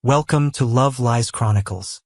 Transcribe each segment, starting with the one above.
Welcome to Love Lies Chronicles.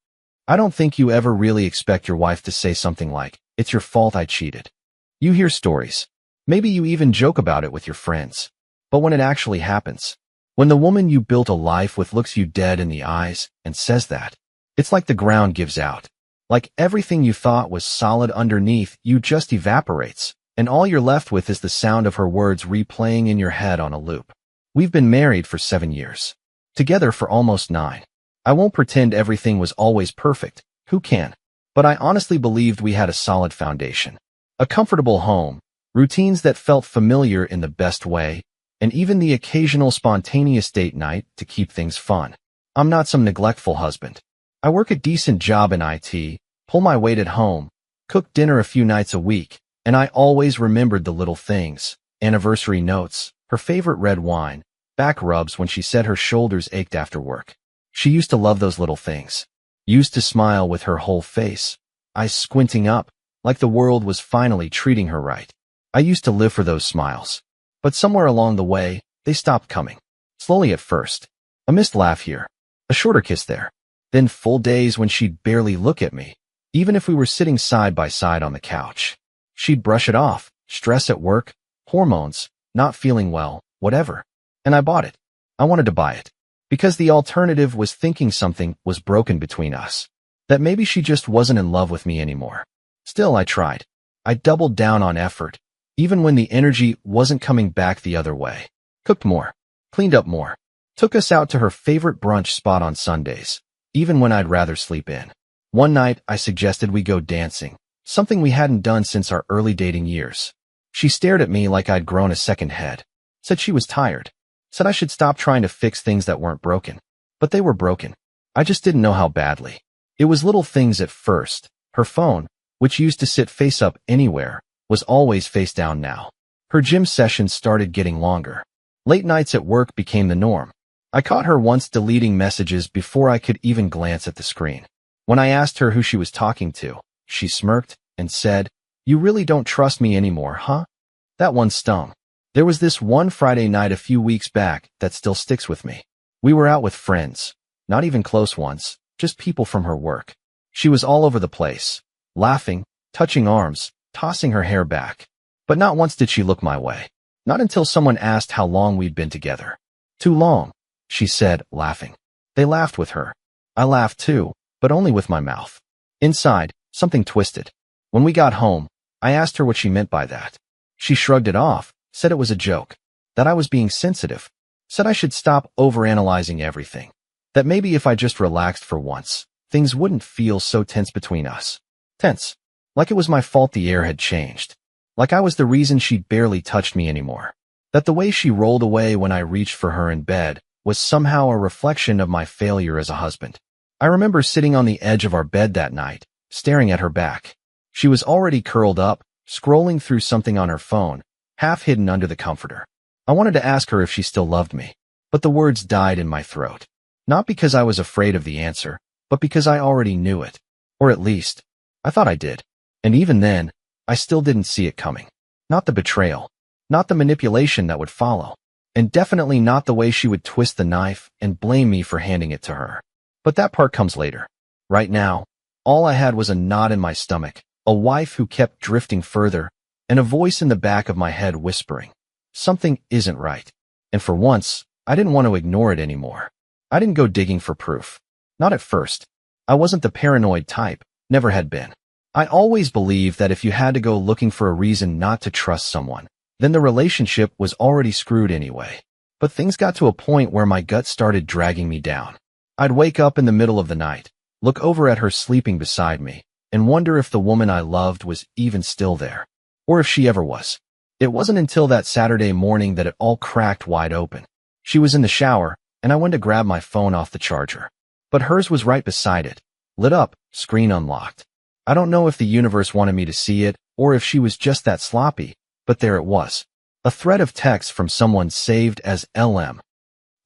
I don't think you ever really expect your wife to say something like, "It's your fault I cheated." You hear stories. Maybe you even joke about it with your friends. But when it actually happens, when the woman you built a life with looks you dead in the eyes and says that, it's like the ground gives out. Like everything you thought was solid underneath you just evaporates, and all you're left with is the sound of her words replaying in your head on a loop. We've been married for 7 years. Together for almost 9. I won't pretend everything was always perfect. Who can? But I honestly believed we had a solid foundation. A comfortable home, routines that felt familiar in the best way, and even the occasional spontaneous date night to keep things fun. I'm not some neglectful husband. I work a decent job in IT, pull my weight at home, cook dinner a few nights a week, and I always remembered the little things, anniversary notes, her favorite red wine, back rubs when she said her shoulders ached after work. She used to love those little things. Used to smile with her whole face, eyes squinting up, like the world was finally treating her right. I used to live for those smiles. But somewhere along the way, they stopped coming. Slowly at first. A missed laugh here. A shorter kiss there. Then full days when she'd barely look at me, even if we were sitting side by side on the couch. She'd brush it off, stress at work, hormones, not feeling well, whatever. And I bought it. I wanted to buy it. Because the alternative was thinking something was broken between us. That maybe she just wasn't in love with me anymore. Still, I tried. I doubled down on effort, even when the energy wasn't coming back the other way. Cooked more. Cleaned up more. Took us out to her favorite brunch spot on Sundays, even when I'd rather sleep in. One night, I suggested we go dancing, something we hadn't done since our early dating years. She stared at me like I'd grown a second head. Said she was tired. Said I should stop trying to fix things that weren't broken. But they were broken. I just didn't know how badly. It was little things at first. Her phone, which used to sit face up anywhere, was always face down now. Her gym sessions started getting longer. Late nights at work became the norm. I caught her once deleting messages before I could even glance at the screen. When I asked her who she was talking to, she smirked and said, "You really don't trust me anymore, huh?" That one stung. There was this one Friday night a few weeks back that still sticks with me. We were out with friends, not even close ones, just people from her work. She was all over the place, laughing, touching arms, tossing her hair back. But not once did she look my way. Not until someone asked how long we'd been together. "Too long," she said, laughing. They laughed with her. I laughed too, but only with my mouth. Inside, something twisted. When we got home, I asked her what she meant by that. She shrugged it off. Said it was a joke, that I was being sensitive, said I should stop overanalyzing everything, that maybe if I just relaxed for once, things wouldn't feel so tense between us. Tense. Like it was my fault the air had changed. Like I was the reason she barely touched me anymore. That the way she rolled away when I reached for her in bed was somehow a reflection of my failure as a husband. I remember sitting on the edge of our bed that night, staring at her back. She was already curled up, scrolling through something on her phone, half hidden under the comforter. I wanted to ask her if she still loved me, but the words died in my throat. Not because I was afraid of the answer, but because I already knew it. Or at least, I thought I did. And even then, I still didn't see it coming. Not the betrayal. Not the manipulation that would follow. And definitely not the way she would twist the knife and blame me for handing it to her. But that part comes later. Right now, all I had was a knot in my stomach, a wife who kept drifting further, and a voice in the back of my head whispering, "Something isn't right." And for once, I didn't want to ignore it anymore. I didn't go digging for proof. Not at first. I wasn't the paranoid type, never had been. I always believed that if you had to go looking for a reason not to trust someone, then the relationship was already screwed anyway. But things got to a point where my gut started dragging me down. I'd wake up in the middle of the night, look over at her sleeping beside me, and wonder if the woman I loved was even still there. Or if she ever was. It wasn't until that Saturday morning that it all cracked wide open. She was in the shower, and I went to grab my phone off the charger. But hers was right beside it, lit up, screen unlocked. I don't know if the universe wanted me to see it, or if she was just that sloppy, but there it was. A thread of text from someone saved as LM.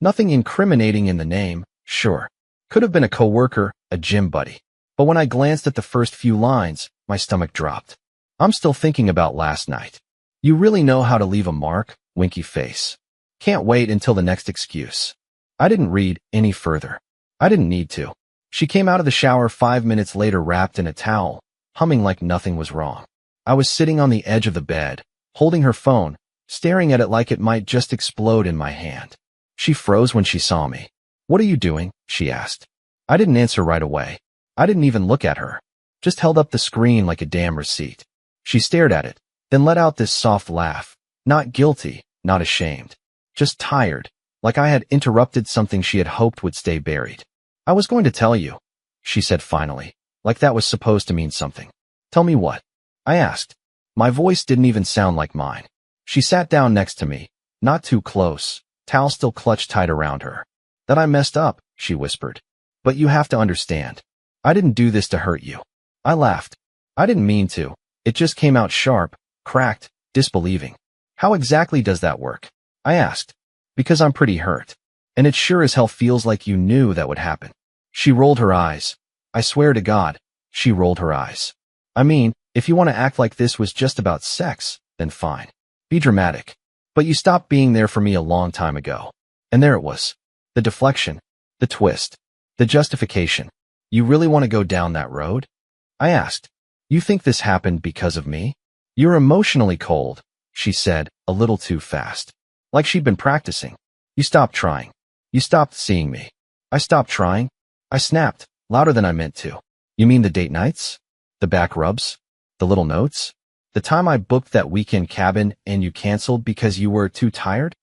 Nothing incriminating in the name, sure. Could have been a coworker, a gym buddy. But when I glanced at the first few lines, my stomach dropped. "I'm still thinking about last night. You really know how to leave a mark, winky face. Can't wait until the next excuse." I didn't read any further. I didn't need to. She came out of the shower 5 minutes later wrapped in a towel, humming like nothing was wrong. I was sitting on the edge of the bed, holding her phone, staring at it like it might just explode in my hand. She froze when she saw me. "What are you doing?" she asked. I didn't answer right away. I didn't even look at her. Just held up the screen like a damn receipt. She stared at it, then let out this soft laugh. Not guilty, not ashamed. Just tired, like I had interrupted something she had hoped would stay buried. "I was going to tell you," she said finally, like that was supposed to mean something. "Tell me what?" I asked. My voice didn't even sound like mine. She sat down next to me, not too close, towel still clutched tight around her. "That I messed up," she whispered. "But you have to understand. I didn't do this to hurt you." I laughed. I didn't mean to. It just came out sharp, cracked, disbelieving. "How exactly does that work?" I asked. "Because I'm pretty hurt. And it sure as hell feels like you knew that would happen." She rolled her eyes. I swear to God, she rolled her eyes. "I mean, if you want to act like this was just about sex, then fine. Be dramatic. But you stopped being there for me a long time ago." And there it was. The deflection, the twist, the justification. "You really want to go down that road?" I asked. "You think this happened because of me?" "You're emotionally cold," she said, a little too fast. Like she'd been practicing. "You stopped trying. You stopped seeing me." "I stopped trying?" I snapped, louder than I meant to. "You mean the date nights? The back rubs? The little notes? The time I booked that weekend cabin and you canceled because you were too tired?"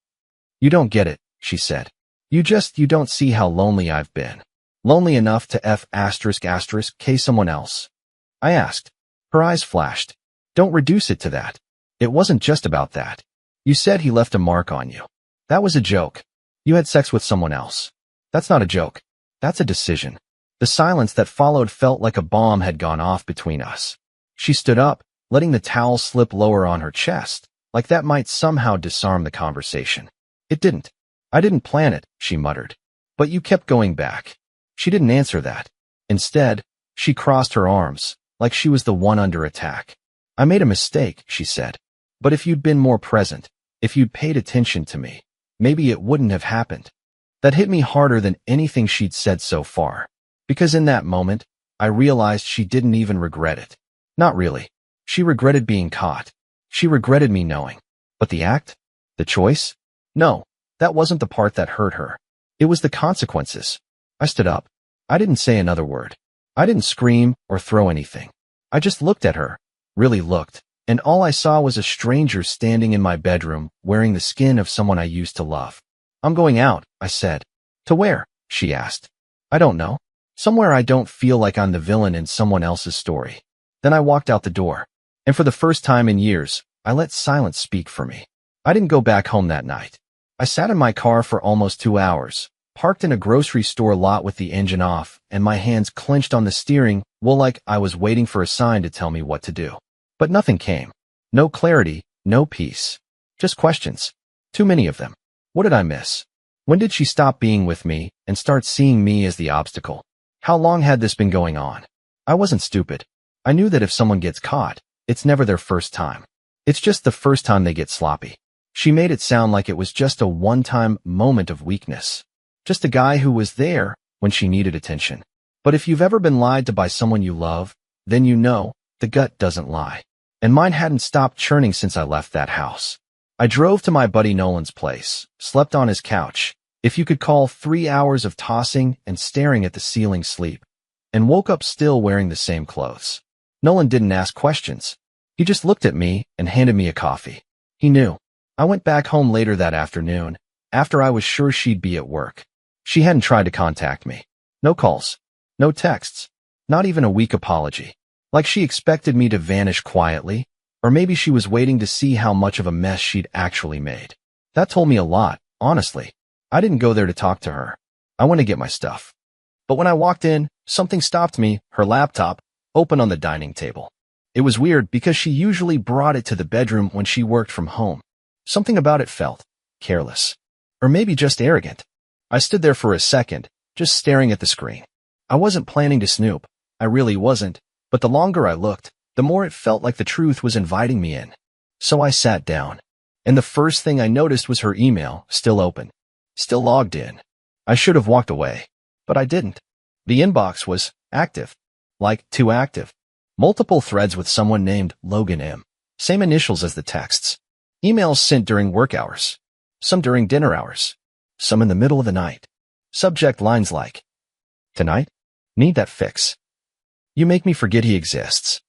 "You don't get it," she said. You don't see how lonely I've been. Lonely enough to K someone else." I asked. Her eyes flashed. "Don't reduce it to that. It wasn't just about that. You said he left a mark on you. That was a joke. You had sex with someone else. That's not a joke. That's a decision." The silence that followed felt like a bomb had gone off between us. She stood up, letting the towel slip lower on her chest, like that might somehow disarm the conversation. "It didn't. I didn't plan it," she muttered. "But you kept going back." She didn't answer that. Instead, she crossed her arms, like she was the one under attack. "I made a mistake," she said. "But if you'd been more present, if you'd paid attention to me, maybe it wouldn't have happened." That hit me harder than anything she'd said so far. Because in that moment, I realized she didn't even regret it. Not really. She regretted being caught. She regretted me knowing. But the act? The choice? No, that wasn't the part that hurt her. It was the consequences. I stood up. I didn't say another word. I didn't scream or throw anything. I just looked at her, really looked, and all I saw was a stranger standing in my bedroom wearing the skin of someone I used to love. "I'm going out," I said. "To where?" she asked. "I don't know. Somewhere I don't feel like I'm the villain in someone else's story." Then I walked out the door. And for the first time in years, I let silence speak for me. I didn't go back home that night. I sat in my car for almost 2 hours, parked in a grocery store lot with the engine off, and my hands clenched on the steering wheel like I was waiting for a sign to tell me what to do. But nothing came. No clarity, no peace. Just questions. Too many of them. What did I miss? When did she stop being with me and start seeing me as the obstacle? How long had this been going on? I wasn't stupid. I knew that if someone gets caught, it's never their first time. It's just the first time they get sloppy. She made it sound like it was just a one-time moment of weakness. Just a guy who was there when she needed attention. But if you've ever been lied to by someone you love, then you know the gut doesn't lie. And mine hadn't stopped churning since I left that house. I drove to my buddy Nolan's place, slept on his couch, if you could call 3 hours of tossing and staring at the ceiling sleep, and woke up still wearing the same clothes. Nolan didn't ask questions. He just looked at me and handed me a coffee. He knew. I went back home later that afternoon, after I was sure she'd be at work. She hadn't tried to contact me. No calls. No texts. Not even a weak apology. Like she expected me to vanish quietly, or maybe she was waiting to see how much of a mess she'd actually made. That told me a lot, honestly. I didn't go there to talk to her. I went to get my stuff. But when I walked in, something stopped me, her laptop, open on the dining table. It was weird because she usually brought it to the bedroom when she worked from home. Something about it felt careless. Or maybe just arrogant. I stood there for a second, just staring at the screen. I wasn't planning to snoop. I really wasn't. But the longer I looked, the more it felt like the truth was inviting me in. So I sat down. And the first thing I noticed was her email, still open. Still logged in. I should have walked away. But I didn't. The inbox was active. Like, too active. Multiple threads with someone named Logan M. Same initials as the texts. Emails sent during work hours. Some during dinner hours. Some in the middle of the night. Subject lines like, "Tonight? Need that fix. You make me forget he exists."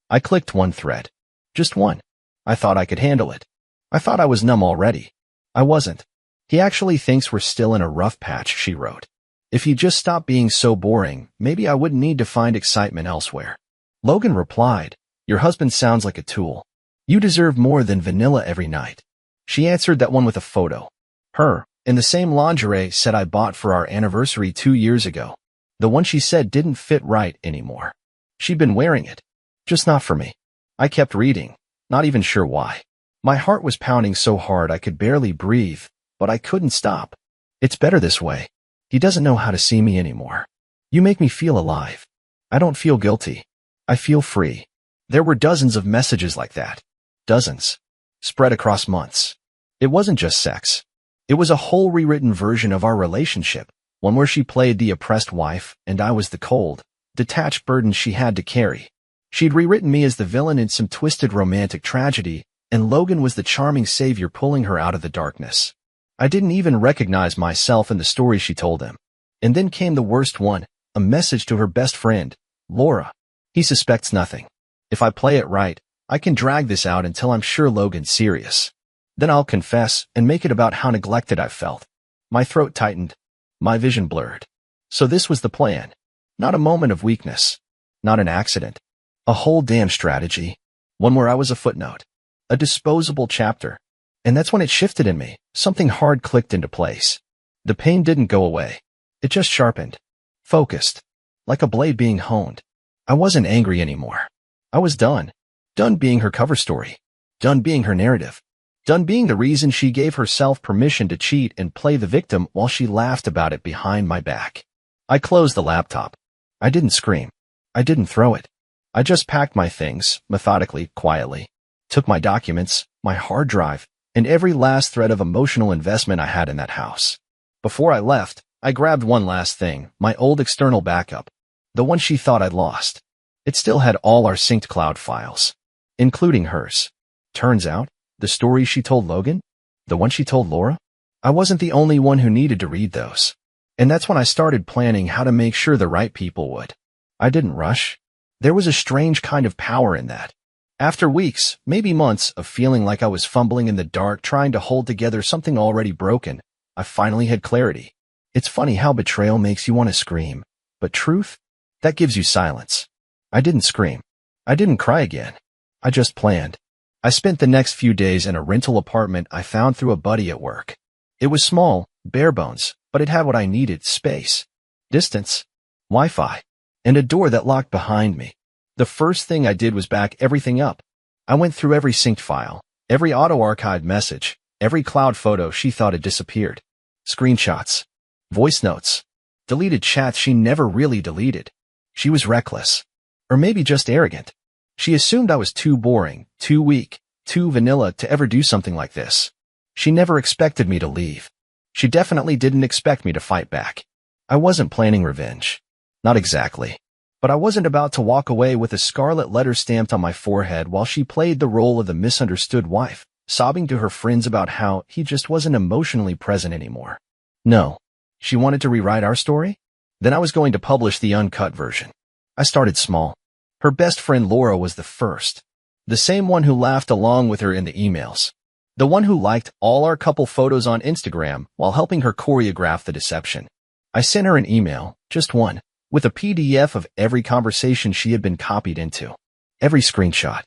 I clicked one thread. Just one. I thought I could handle it. I thought I was numb already. I wasn't. "He actually thinks we're still in a rough patch," she wrote. "If he just stopped being so boring, maybe I wouldn't need to find excitement elsewhere." Logan replied, "Your husband sounds like a tool. You deserve more than vanilla every night." She answered that one with a photo. Her, in the same lingerie set I bought for our anniversary 2 years ago. The one she said didn't fit right anymore. She'd been wearing it. Just not for me. I kept reading, not even sure why. My heart was pounding so hard I could barely breathe, but I couldn't stop. "It's better this way. He doesn't know how to see me anymore. You make me feel alive. I don't feel guilty. I feel free." There were dozens of messages like that. Dozens. Spread across months. It wasn't just sex. It was a whole rewritten version of our relationship, one where she played the oppressed wife and I was the cold, detached burden she had to carry. She'd rewritten me as the villain in some twisted romantic tragedy, and Logan was the charming savior pulling her out of the darkness. I didn't even recognize myself in the story she told him. And then came the worst one, a message to her best friend, Laura. "He suspects nothing. If I play it right, I can drag this out until I'm sure Logan's serious. Then I'll confess and make it about how neglected I felt." My throat tightened. My vision blurred. So this was the plan. Not a moment of weakness. Not an accident. A whole damn strategy. One where I was a footnote. A disposable chapter. And that's when it shifted in me. Something hard clicked into place. The pain didn't go away. It just sharpened. Focused. Like a blade being honed. I wasn't angry anymore. I was done. Done being her cover story. Done being her narrative. Done being the reason she gave herself permission to cheat and play the victim while she laughed about it behind my back. I closed the laptop. I didn't scream. I didn't throw it. I just packed my things, methodically, quietly. Took my documents, my hard drive, and every last thread of emotional investment I had in that house. Before I left, I grabbed one last thing, my old external backup. The one she thought I'd lost. It still had all our synced cloud files, including hers. Turns out, the story she told Logan, the one she told Laura, I wasn't the only one who needed to read those. And that's when I started planning how to make sure the right people would. I didn't rush. There was a strange kind of power in that. After weeks, maybe months, of feeling like I was fumbling in the dark trying to hold together something already broken, I finally had clarity. It's funny how betrayal makes you want to scream, but truth? That gives you silence. I didn't scream. I didn't cry again. I just planned. I spent the next few days in a rental apartment I found through a buddy at work. It was small, bare bones, but it had what I needed: space, distance, Wi-Fi, and a door that locked behind me. The first thing I did was back everything up. I went through every synced file, every auto-archived message, every cloud photo she thought had disappeared. Screenshots, voice notes, deleted chats she never really deleted. She was reckless. Or maybe just arrogant. She assumed I was too boring, too weak, too vanilla to ever do something like this. She never expected me to leave. She definitely didn't expect me to fight back. I wasn't planning revenge. Not exactly. But I wasn't about to walk away with a scarlet letter stamped on my forehead while she played the role of the misunderstood wife, sobbing to her friends about how he just wasn't emotionally present anymore. No. She wanted to rewrite our story? Then I was going to publish the uncut version. I started small. Her best friend Laura was the first. The same one who laughed along with her in the emails. The one who liked all our couple photos on Instagram while helping her choreograph the deception. I sent her an email, just one, with a PDF of every conversation she had been copied into. Every screenshot.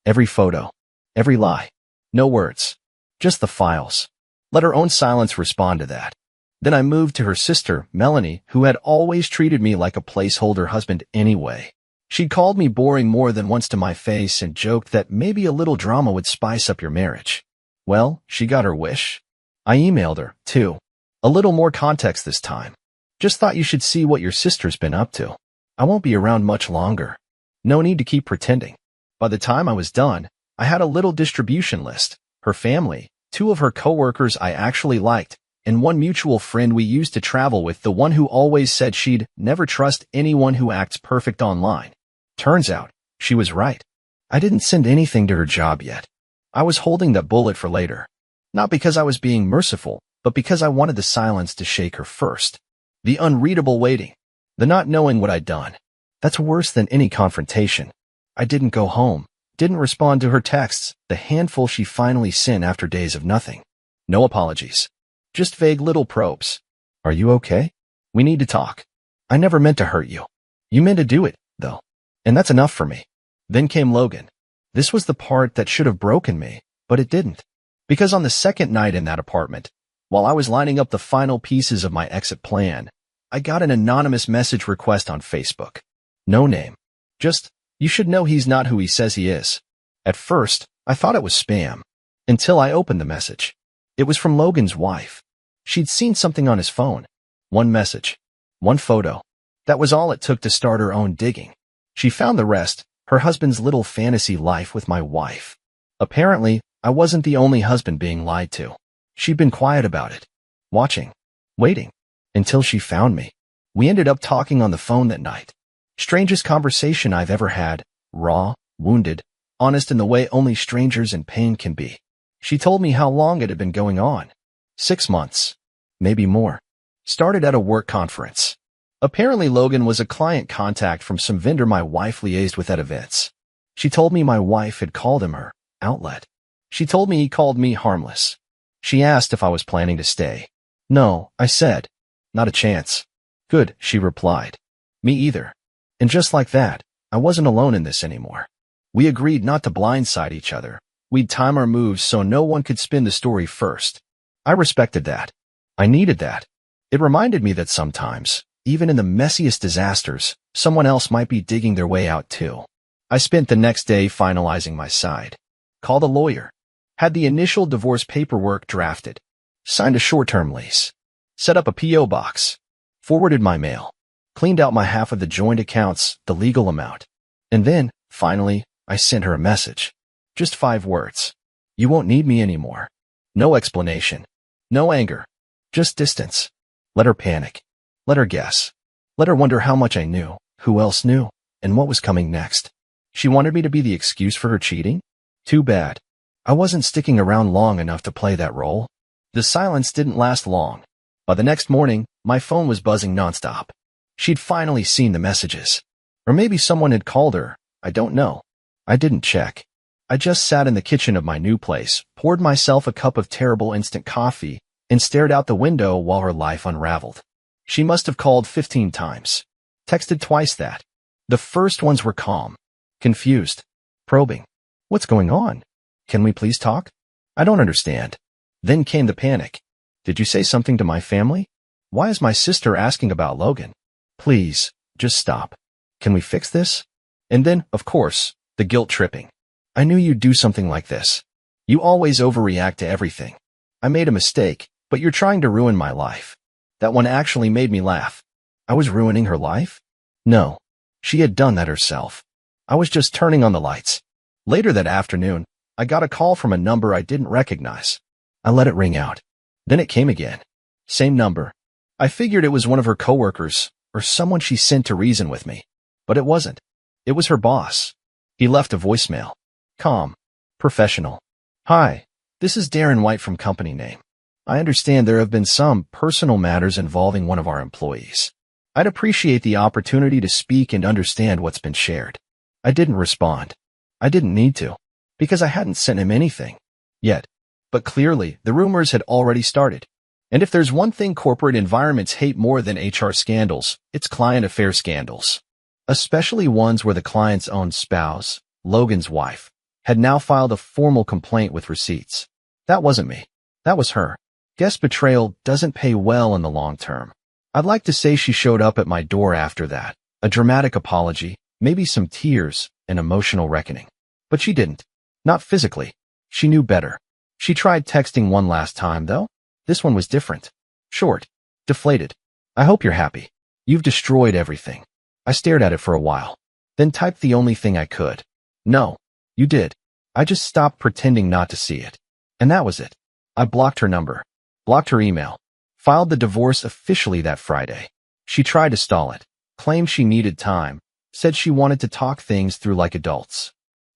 Every photo. Every lie. No words. Just the files. Let her own silence respond to that. Then I moved to her sister, Melanie, who had always treated me like a placeholder husband anyway. She'd called me boring more than once to my face and joked that maybe a little drama would spice up your marriage. Well, she got her wish. I emailed her, too. A little more context this time. Just thought you should see what your sister's been up to. I won't be around much longer. No need to keep pretending. By the time I was done, I had a little distribution list. Her family, 2 of her coworkers I actually liked, and one mutual friend we used to travel with, the one who always said she'd never trust anyone who acts perfect online. Turns out, she was right. I didn't send anything to her job yet. I was holding that bullet for later. Not because I was being merciful, but because I wanted the silence to shake her first. The unreadable waiting. The not knowing what I'd done. That's worse than any confrontation. I didn't go home. Didn't respond to her texts, the handful she finally sent after days of nothing. No apologies. Just vague little probes. Are you okay? We need to talk. I never meant to hurt you. You meant to do it, though. And that's enough for me. Then came Logan. This was the part that should have broken me, but it didn't. Because on the second night in that apartment, while I was lining up the final pieces of my exit plan, I got an anonymous message request on Facebook. No name. Just, you should know he's not who he says he is. At first, I thought it was spam. Until I opened the message. It was from Logan's wife. She'd seen something on his phone. One message. One photo. That was all it took to start her own digging. She found the rest, her husband's little fantasy life with my wife. Apparently, I wasn't the only husband being lied to. She'd been quiet about it. Watching. Waiting. Until she found me. We ended up talking on the phone that night. Strangest conversation I've ever had. Raw, wounded, honest in the way only strangers in pain can be. She told me how long it had been going on. 6 months. Maybe more. Started at a work conference. Apparently Logan was a client contact from some vendor my wife liaised with at events. She told me my wife had called him her outlet. She told me he called me harmless. She asked if I was planning to stay. No, I said. Not a chance. Good, she replied. Me either. And just like that, I wasn't alone in this anymore. We agreed not to blindside each other. We'd time our moves so no one could spin the story first. I respected that. I needed that. It reminded me that sometimes, even in the messiest disasters, someone else might be digging their way out too. I spent the next day finalizing my side. Called a lawyer. Had the initial divorce paperwork drafted. Signed a short-term lease. Set up a P.O. box. Forwarded my mail. Cleaned out my half of the joint accounts, the legal amount. And then, finally, I sent her a message. Just 5 words. You won't need me anymore. No explanation. No anger. Just distance. Let her panic. Let her guess. Let her wonder how much I knew, who else knew, and what was coming next. She wanted me to be the excuse for her cheating? Too bad. I wasn't sticking around long enough to play that role. The silence didn't last long. By the next morning, my phone was buzzing nonstop. She'd finally seen the messages. Or maybe someone had called her. I don't know. I didn't check. I just sat in the kitchen of my new place, poured myself a cup of terrible instant coffee, and stared out the window while her life unraveled. She must have called 15 times. Texted twice that. The first ones were calm. Confused. Probing. What's going on? Can we please talk? I don't understand. Then came the panic. Did you say something to my family? Why is my sister asking about Logan? Please, just stop. Can we fix this? And then, of course, the guilt tripping. I knew you'd do something like this. You always overreact to everything. I made a mistake, but you're trying to ruin my life. That one actually made me laugh. I was ruining her life? No. She had done that herself. I was just turning on the lights. Later that afternoon, I got a call from a number I didn't recognize. I let it ring out. Then it came again. Same number. I figured it was one of her coworkers, or someone she sent to reason with me. But it wasn't. It was her boss. He left a voicemail. Calm. Professional. Hi, this is Darren White from company name. I understand there have been some personal matters involving one of our employees. I'd appreciate the opportunity to speak and understand what's been shared. I didn't respond. I didn't need to, because I hadn't sent him anything. Yet. But clearly, the rumors had already started. And if there's one thing corporate environments hate more than HR scandals, it's client affair scandals. Especially ones where the client's own spouse, Logan's wife, had now filed a formal complaint with receipts. That wasn't me. That was her. Guess betrayal doesn't pay well in the long term. I'd like to say she showed up at my door after that. A dramatic apology, maybe some tears, an emotional reckoning. But she didn't. Not physically. She knew better. She tried texting one last time, though. This one was different. Short. Deflated. I hope you're happy. You've destroyed everything. I stared at it for a while. Then typed the only thing I could. No. You did. I just stopped pretending not to see it. And that was it. I blocked her number. Blocked her email. filed the divorce officially that Friday. She tried to stall it, claimed she needed time, said she wanted to talk things through like adults.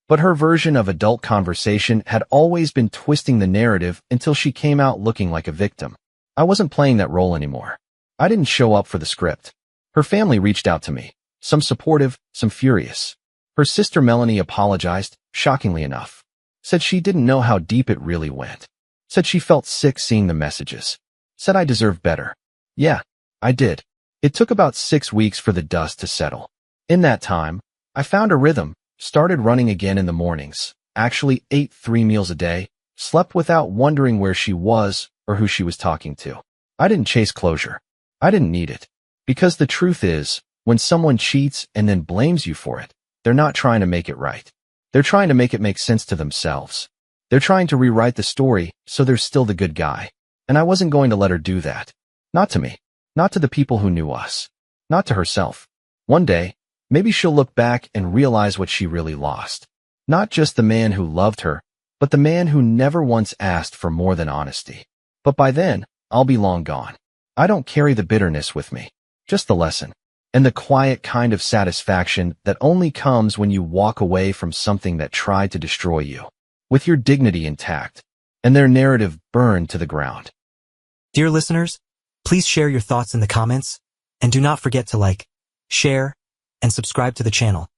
But her version of adult conversation had always been twisting the narrative until she came out looking like a victim. I wasn't playing that role anymore. I didn't show up for the script. Her family reached out to me, some supportive, some furious. Her sister Melanie apologized, shockingly enough. Said she didn't know how deep it really went. Said she felt sick seeing the messages. Said I deserved better. Yeah, I did. It took about 6 weeks for the dust to settle. In that time, I found a rhythm, started running again in the mornings, actually ate 3 meals a day, slept without wondering where she was or who she was talking to. I didn't chase closure. I didn't need it. Because the truth is, when someone cheats and then blames you for it, they're not trying to make it right. They're trying to make it make sense to themselves. They're trying to rewrite the story so they're still the good guy. And I wasn't going to let her do that. Not to me. Not to the people who knew us. Not to herself. One day, maybe she'll look back and realize what she really lost. Not just the man who loved her, but the man who never once asked for more than honesty. But by then, I'll be long gone. I don't carry the bitterness with me, just the lesson. And the quiet kind of satisfaction that only comes when you walk away from something that tried to destroy you, with your dignity intact, and their narrative burned to the ground. Dear listeners, please share your thoughts in the comments, and do not forget to like, share, and subscribe to the channel.